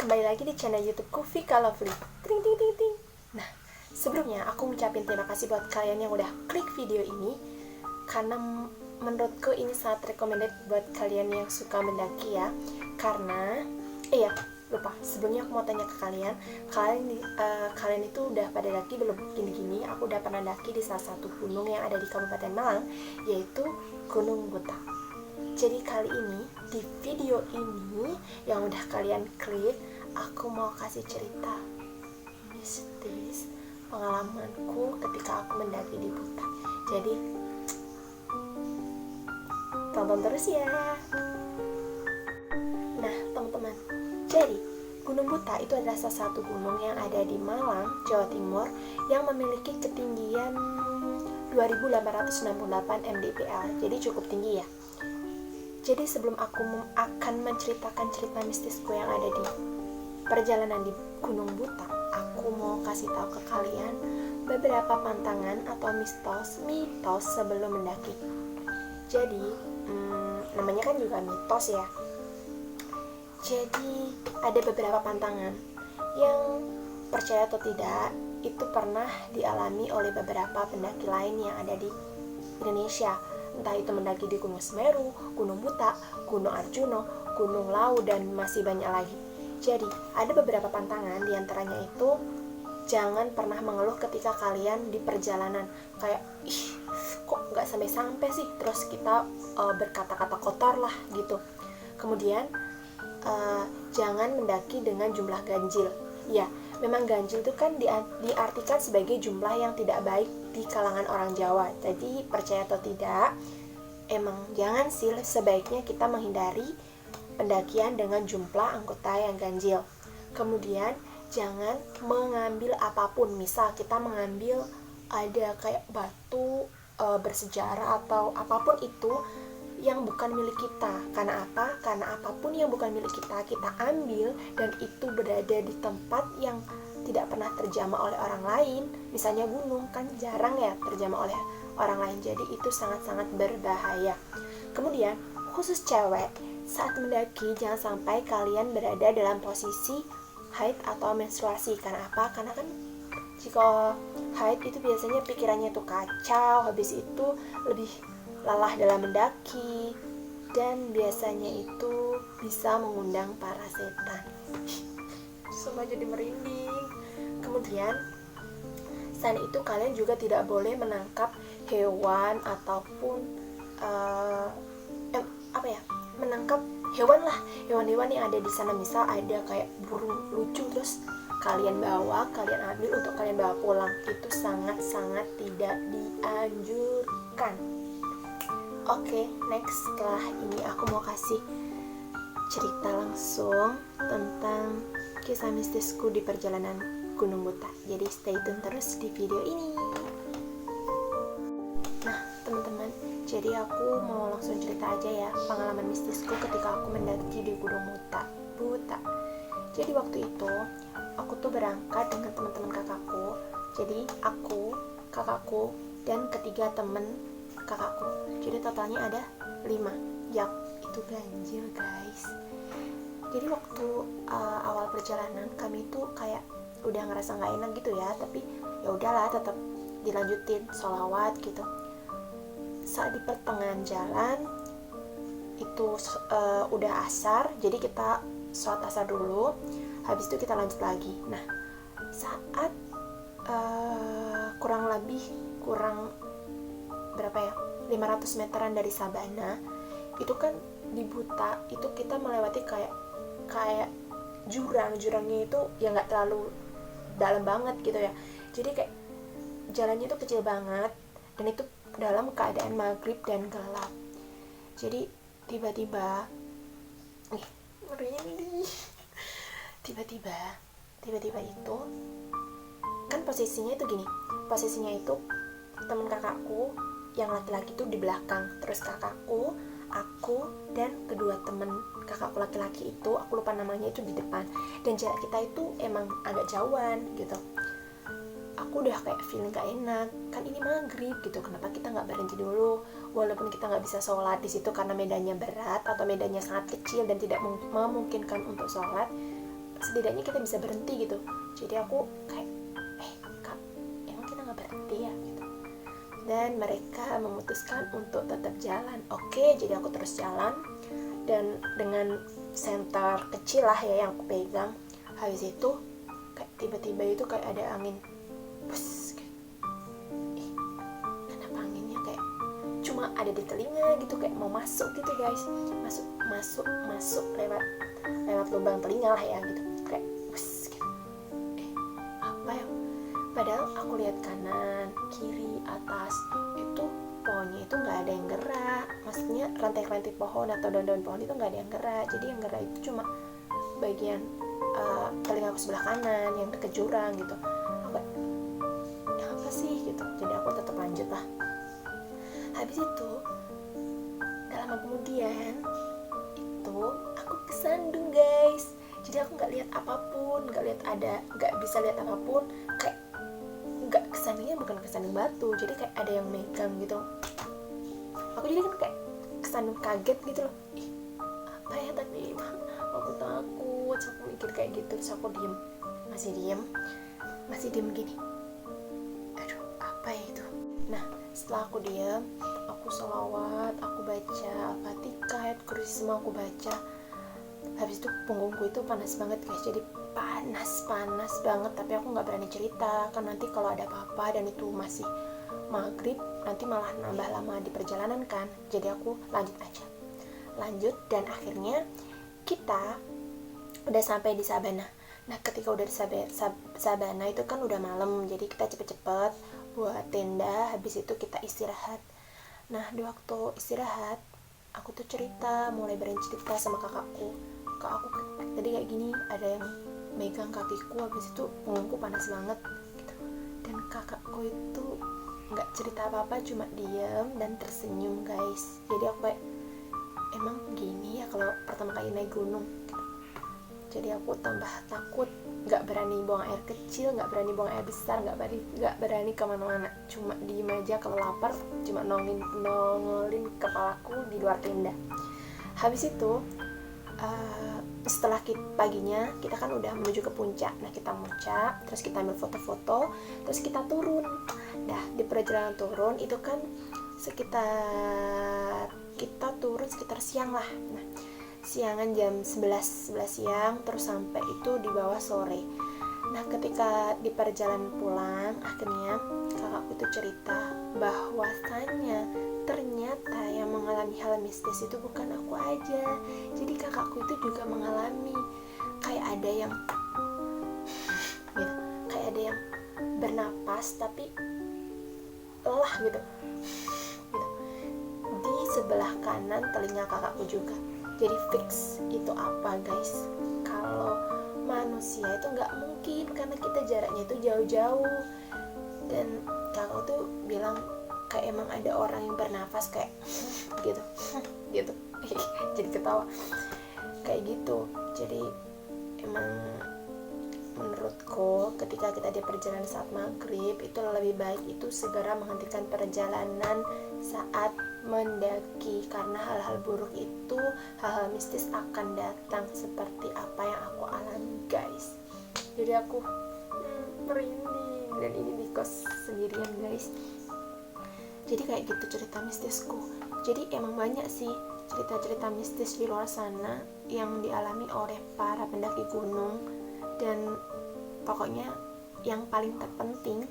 kembali lagi di channel YouTubeku Vika Lovely. Ting ting ting ting. Nah, sebelumnya aku ngucapin terima kasih buat kalian yang udah klik video ini, karena menurutku ini sangat recommended buat kalian yang suka mendaki ya. Karena lupa, sebelumnya aku mau tanya ke kalian, kalian itu udah pada daki belum? Gini-gini, aku udah pernah daki di salah satu gunung yang ada di Kabupaten Malang, yaitu Gunung Buta. Jadi kali ini, di video ini yang udah kalian klik, aku mau kasih cerita mistis pengalamanku ketika aku mendaki di Buta. Jadi tonton terus ya. Nah teman-teman, jadi Gunung Buta itu adalah salah satu gunung yang ada di Malang, Jawa Timur, yang memiliki ketinggian 2868 mdpl. Jadi cukup tinggi ya. Jadi sebelum aku akan menceritakan cerita mistisku yang ada di perjalanan di Gunung Buta, aku mau kasih tahu ke kalian beberapa pantangan atau mitos sebelum mendaki. Jadi namanya kan juga mitos ya. Jadi ada beberapa pantangan yang percaya atau tidak itu pernah dialami oleh beberapa pendaki lain yang ada di Indonesia. Entah itu mendaki di Gunung Semeru, Gunung Buta, Gunung Arjuna, Gunung Lawu, dan masih banyak lagi. Jadi, ada beberapa pantangan, diantaranya itu jangan pernah mengeluh ketika kalian di perjalanan. Kayak, kok nggak sampai-sampai sih? Terus kita berkata-kata kotor lah gitu. Kemudian, jangan mendaki dengan jumlah ganjil. Ya, memang ganjil itu kan diartikan sebagai jumlah yang tidak baik di kalangan orang Jawa. Jadi percaya atau tidak, emang jangan sih, sebaiknya kita menghindari pendakian dengan jumlah anggota yang ganjil. Kemudian jangan mengambil apapun. Misal kita mengambil ada kayak batu bersejarah atau apapun itu yang bukan milik kita. Karena apa? Karena apapun yang bukan milik kita, kita ambil dan itu berada di tempat yang tidak pernah terjamah oleh orang lain. Misalnya gunung, kan jarang ya terjamah oleh orang lain. Jadi itu sangat-sangat berbahaya. Kemudian, khusus cewek, saat mendaki jangan sampai kalian berada dalam posisi haid atau menstruasi. Karena apa? Karena kan jika haid itu biasanya pikirannya tuh kacau, habis itu lebih lelah dalam mendaki, dan biasanya itu bisa mengundang para setan. Semua jadi merinding. Kemudian selain itu kalian juga tidak boleh menangkap hewan ataupun menangkap hewan-hewan yang ada di sana. Misal ada kayak burung lucu terus kalian ambil untuk kalian bawa pulang, itu sangat-sangat tidak dianjurkan. Oke, next, setelah ini aku mau kasih cerita langsung tentang kisah mistisku di perjalanan Gunung Buta. Jadi stay tune terus di video ini. Nah teman-teman, jadi aku mau langsung cerita aja ya pengalaman mistisku ketika aku mendaki di Gunung Buta. Jadi waktu itu aku tuh berangkat dengan teman-teman kakakku. Jadi aku, kakakku, dan ketiga temen kakakku. Jadi totalnya ada 5. Yap, itu ganjil guys. Jadi waktu awal perjalanan kami tuh kayak udah ngerasa nggak enak gitu ya, tapi ya udahlah tetap dilanjutin sholawat gitu. Saat di pertengahan jalan itu udah asar, jadi kita sholat asar dulu, habis itu kita lanjut lagi. Nah saat kurang berapa ya, 500 meteran dari Sabana, itu kan di Buta itu kita melewati kayak jurangnya itu ya nggak terlalu dalam banget gitu ya. Jadi kayak jalannya itu kecil banget dan itu dalam keadaan maghrib dan gelap. Jadi tiba-tiba itu kan posisinya itu teman kakakku yang laki-laki itu di belakang, terus kakakku, aku, dan kedua temen kakakku laki-laki itu, aku lupa namanya, itu di depan. Dan jarak kita itu emang agak jauhan gitu. Aku udah kayak feeling gak enak, kan ini maghrib gitu, kenapa kita nggak berhenti dulu? Walaupun kita nggak bisa sholat di situ karena medannya berat atau medannya sangat kecil dan tidak memungkinkan untuk sholat, setidaknya kita bisa berhenti gitu. Jadi aku kayak kak, emang kita nggak berhenti ya gitu. Dan mereka memutuskan untuk tetap jalan. Oke, jadi aku terus jalan, dan dengan senter kecil lah ya yang aku pegang. Habis itu kayak tiba-tiba itu kayak ada angin, bus, kayak, kenapa anginnya kayak cuma ada di telinga gitu, kayak mau masuk gitu guys, masuk lewat lubang telinga lah ya gitu, kayak bus gitu. Apa ya? Padahal aku lihat kanan, kiri, atas, itu pohonnya itu nggak ada yang gerak. Maksudnya rantai-rantai pohon atau daun-daun pohon itu nggak ada yang gerak. Jadi yang gerak itu cuma bagian telinga aku sebelah kanan yang deket jurang gitu. Apa sih gitu. Jadi aku tetap lanjut lah. Habis itu gak lama kemudian itu aku kesandung guys. Jadi aku nggak lihat apapun, nggak bisa lihat apapun, kayak nggak, kesandungnya bukan kesandung batu, jadi kayak ada yang megang gitu. Aku jadi kan kayak kesandung kaget gitu loh. Apa ya tadi? Aku takut, aku mikir kayak gitu. Terus aku masih diem gini. Aduh, apa ya itu? Nah, setelah aku diem, aku sholawat, aku baca Al-Fatihah, ayat kursi semua aku baca. Habis itu punggungku itu panas banget guys, jadi panas banget, tapi aku nggak berani cerita kan nanti kalau ada apa-apa, dan itu masih maghrib, nanti malah nambah lama di perjalanan kan. Jadi aku lanjut dan akhirnya kita udah sampai di Sabana. Nah ketika udah di Sabana itu kan udah malam, jadi kita cepet-cepet buat tenda, habis itu kita istirahat. Nah di waktu istirahat aku tuh mulai bercerita sama kakakku. Kak, aku tadi kayak gini, ada yang megang kakiku, habis itu punggungku panas banget gitu. Dan kakakku itu nggak cerita apa-apa, cuma diam dan tersenyum guys. Jadi aku kayak, emang gini ya kalau pertama kali naik gunung gitu. Jadi aku tambah takut, nggak berani buang air kecil, nggak berani buang air besar, nggak berani kemana-mana, cuma diem aja. Kalau lapar cuma nongolin kepalaku di luar tenda. Habis itu setelah paginya kita kan udah menuju ke puncak. Nah kita muncak, terus kita ambil foto-foto, terus kita turun. Nah di perjalanan turun itu kan kita turun sekitar siang lah. Nah siangan jam 11 siang, terus sampai itu di bawah sore. Nah ketika di perjalanan pulang, akhirnya kakakku itu cerita bahwasannya ternyata yang mengalami hal mistis itu bukan aku aja. Jadi kakakku itu juga mengalami kayak ada yang gitu, kayak ada yang bernapas tapi lelah gitu di sebelah kanan telinga kakakku juga. Jadi fix itu apa guys, kalau manusia itu nggak mungkin karena kita jaraknya itu jauh-jauh. Dan kakak tuh bilang kayak emang ada orang yang bernafas kayak gitu jadi ketawa kayak gitu. Jadi emang menurutku ketika kita di perjalanan saat maghrib itu lebih baik itu segera menghentikan perjalanan saat mendaki, karena hal-hal buruk itu, hal-hal mistis akan datang seperti apa yang aku alami guys. Jadi aku merinding, dan ini di kos sendirian guys. Jadi kayak gitu cerita mistisku. Jadi emang banyak sih cerita-cerita mistis di luar sana yang dialami oleh para pendaki gunung. Dan pokoknya yang paling terpenting,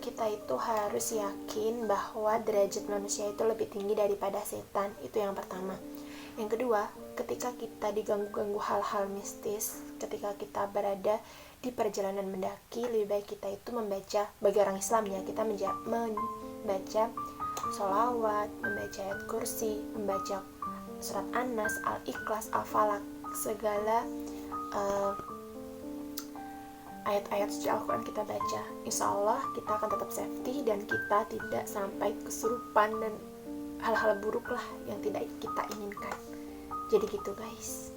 kita itu harus yakin bahwa derajat manusia itu lebih tinggi daripada setan. Itu yang pertama. Yang kedua, ketika kita diganggu-ganggu hal-hal mistis, ketika kita berada di perjalanan mendaki, lebih baik kita itu membaca, bagi orang Islam ya, kita membaca sholawat, membaca ayat kursi, membaca surat An-Nas, Al-Ikhlas, Al-Falak, segala ayat-ayat suci Al-Quran kita baca. Insya Allah kita akan tetap safety dan kita tidak sampai kesurupan dan hal-hal buruk lah yang tidak kita inginkan. Jadi gitu guys.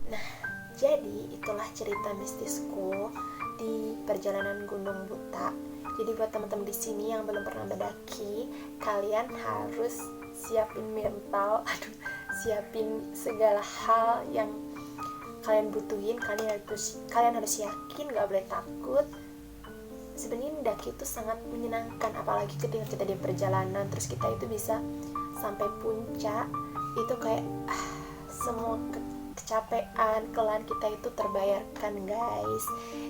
Nah, jadi itulah cerita mistisku di perjalanan Gunung Buta. Jadi buat teman-teman di sini yang belum pernah mendaki, kalian harus siapin mental, siapin segala hal yang kalian butuhin, kalian harus yakin, gak boleh takut. Sebenarnya mendaki itu sangat menyenangkan, apalagi ketika kita di perjalanan terus kita itu bisa sampai puncak, itu kayak semua kecapean, kelelahan kita itu terbayarkan guys.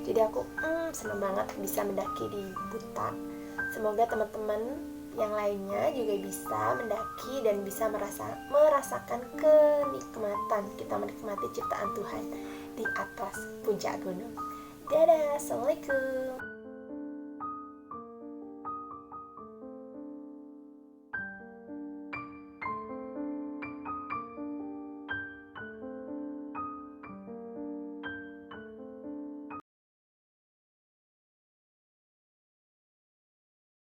Jadi aku seneng banget bisa mendaki di Buta. Semoga teman-teman yang lainnya juga bisa mendaki dan bisa merasakan kenikmatan kita menikmati ciptaan Tuhan di atas puncak gunung. Dadah, assalamualaikum.